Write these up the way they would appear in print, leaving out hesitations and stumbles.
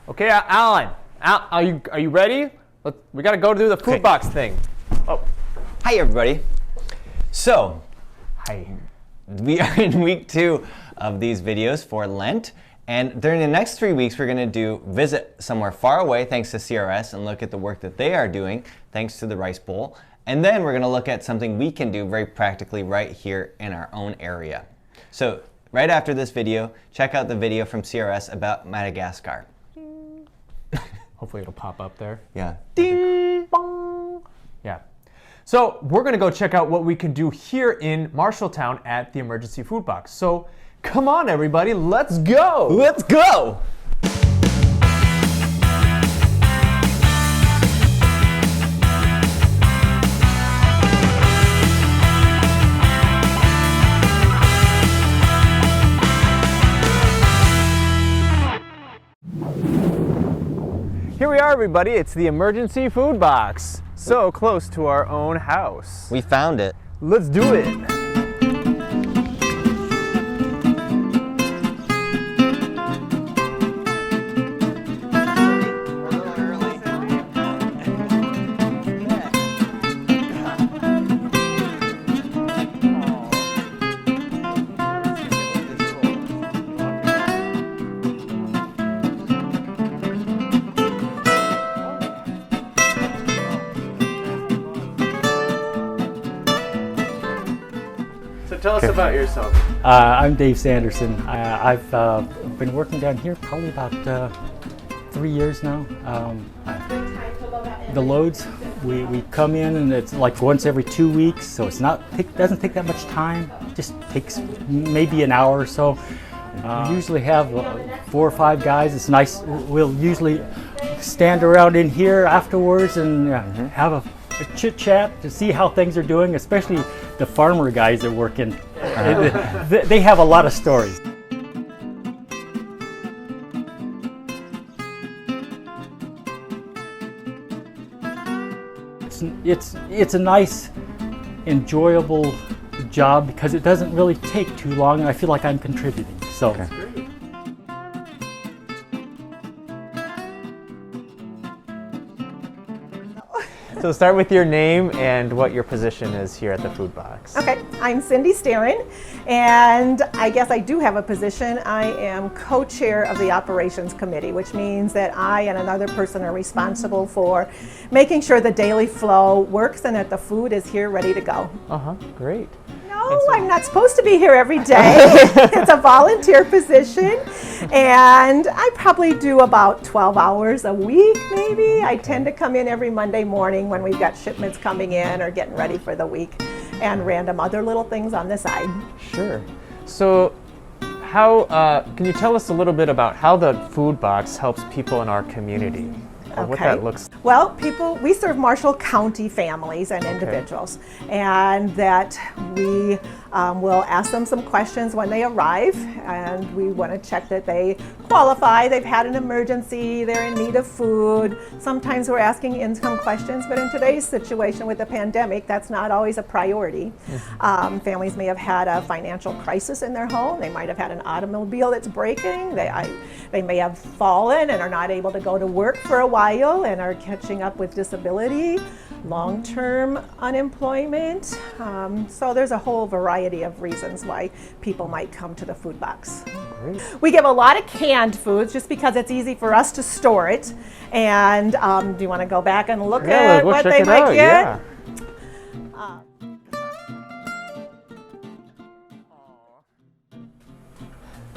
Okay, Alan, are you ready? We got to go do the food box thing. Oh, hi everybody. So, hi. We are in week 2 of these videos for Lent, and during the next 3 weeks we're going to visit somewhere far away thanks to CRS and look at the work that they are doing thanks to the Rice Bowl, and then we're going to look at something we can do very practically right here in our own area. So right after this video, check out the video from CRS about Madagascar. Hopefully it'll pop up there. Yeah. Ding, bong. Yeah. So we're going to go check out what we can do here in Marshalltown at the emergency food box. So come on, everybody, let's go. Let's go. Here we are, everybody. It's the emergency food box. So close to our own house. We found it. Let's do it. So tell us about yourself. I'm Dave Sanderson. I've been working down here probably about 3 years now. The loads, we come in and it's like once every 2 weeks, so doesn't take that much time. Just takes maybe an hour or so. We usually have 4 or 5 guys. It's nice. We'll usually stand around in here afterwards and have a chit chat to see how things are doing, especially the farmer guys that work in. They have a lot of stories. It's a nice, enjoyable job because it doesn't really take too long, and I feel like I'm contributing. So. Okay. So start with your name and what your position is here at the food box. Okay, I'm Cindy Starin, and I guess I do have a position. I am co-chair of the operations committee, which means that I and another person are responsible for making sure the daily flow works and that the food is here ready to go. Great. No, I'm not supposed to be here every day. It's a volunteer position, and I probably do about 12 hours a week, maybe. I tend to come in every Monday morning when we've got shipments coming in or getting ready for the week, and random other little things on the side. Sure. So how, can you tell us a little bit about how the food box helps people in our community? What that looks like? Well, we serve Marshall County families and individuals, and that we will ask them some questions when they arrive, and we want to check that they qualify, they've had an emergency, they're in need of food. Sometimes we're asking income questions, but in today's situation with the pandemic, that's not always a priority. Families may have had a financial crisis in their home, they might have had an automobile that's breaking, they may have fallen and are not able to go to work for a while and are catching up with disability, long-term unemployment. So there's a whole variety of reasons why people might come to the food box. Great. We give a lot of canned foods just because it's easy for us to store it. And do you want to go back and look at what they might get? Yeah.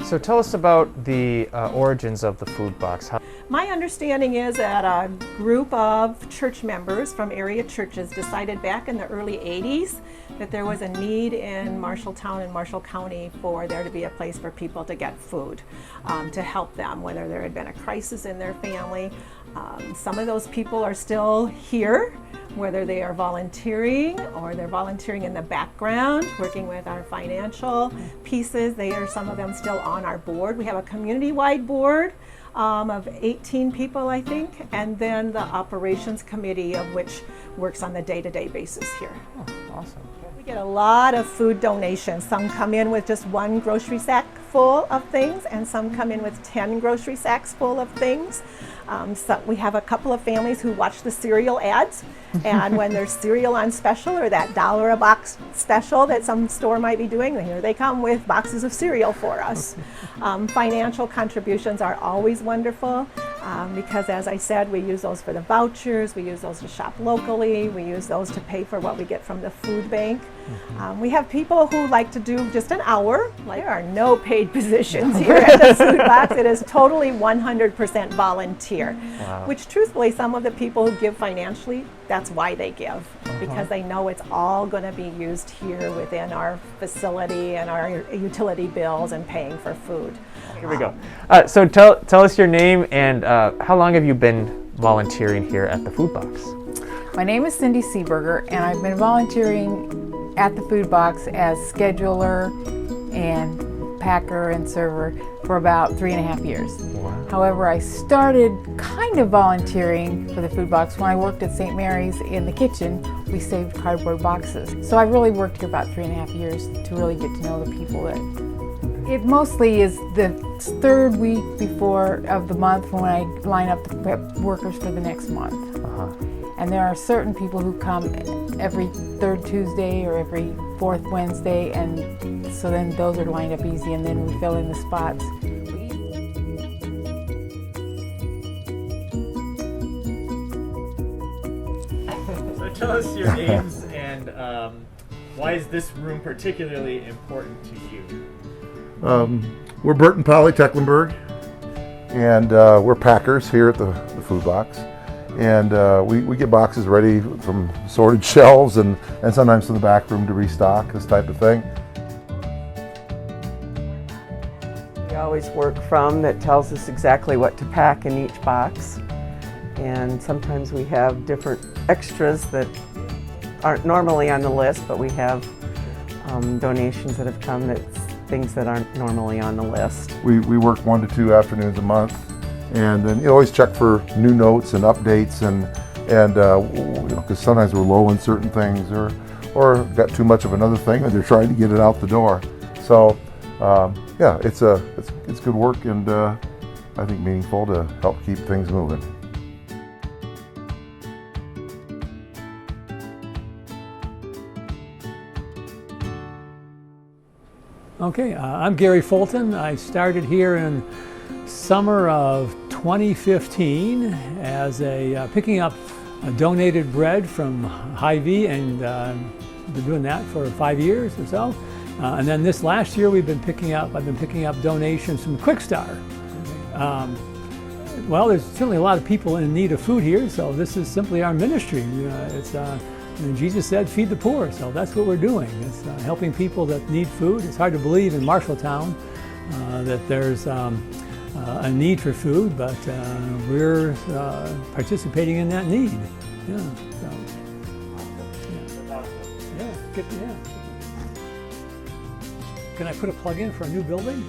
So tell us about the origins of the food box. My understanding is that a group of church members from area churches decided back in the early 80s that there was a need in Marshalltown and Marshall County for there to be a place for people to get food, to help them, whether there had been a crisis in their family. Some of those people are still here, whether they are volunteering or they're volunteering in the background, working with our financial pieces. Some of them still on our board. We have a community-wide board of 18 people, I think, and then the operations committee, of which works on the day-to-day basis here. Oh, awesome. We get a lot of food donations. Some come in with just one grocery sack full of things, and some come in with 10 grocery sacks full of things. So we have a couple of families who watch the cereal ads, and when there's cereal on special or that $1 a box special that some store might be doing, here they come with boxes of cereal for us. Financial contributions are always wonderful because, as I said, we use those for the vouchers, we use those to shop locally, we use those to pay for what we get from the food bank. We have people who like to do just an hour. There are no paid positions here at the food box. It is totally 100% volunteer, which truthfully, some of the people who give financially, that's why they give, because they know it's all going to be used here within our facility and our utility bills and paying for food. Here we go. So tell us your name and how long have you been volunteering here at the food box? My name is Cindy Seeberger, and I've been volunteering at the food box as scheduler and packer and server for about 3.5 years. Wow. However, I started kind of volunteering for the food box when I worked at St. Mary's in the kitchen. We saved cardboard boxes. So I really worked here about 3.5 years to really get to know the people. It mostly is the third week before of the month when I line up the prep workers for the next month. And there are certain people who come every third Tuesday or every fourth Wednesday, and so then those are lined up easy, and then we fill in the spots. So tell us your names and why is this room particularly important to you? We're Bert and Polly Tecklenburg, and we're packers here at the food box. And we get boxes ready from sorted shelves and sometimes to the back room to restock, this type of thing. We always work from that tells us exactly what to pack in each box. And sometimes we have different extras that aren't normally on the list, but we have donations that have come that's things that aren't normally on the list. We work 1 to 2 afternoons a month. And then you always check for new notes and updates, and because sometimes we're low in certain things, or got too much of another thing, and they're trying to get it out the door. So yeah, it's good work, and I think meaningful to help keep things moving. Okay, I'm Gary Fulton. I started here in summer of 2015 as picking up donated bread from Hy-Vee, and been doing that for 5 years or so. And then this last year I've been picking up donations from Quick Star. Well, there's certainly a lot of people in need of food here, so this is simply our ministry. And Jesus said, feed the poor, so that's what we're doing. It's helping people that need food. It's hard to believe in Marshalltown that there's a need for food, but we're participating in that need. Yeah. So, yeah. Can I put a plug in for a new building?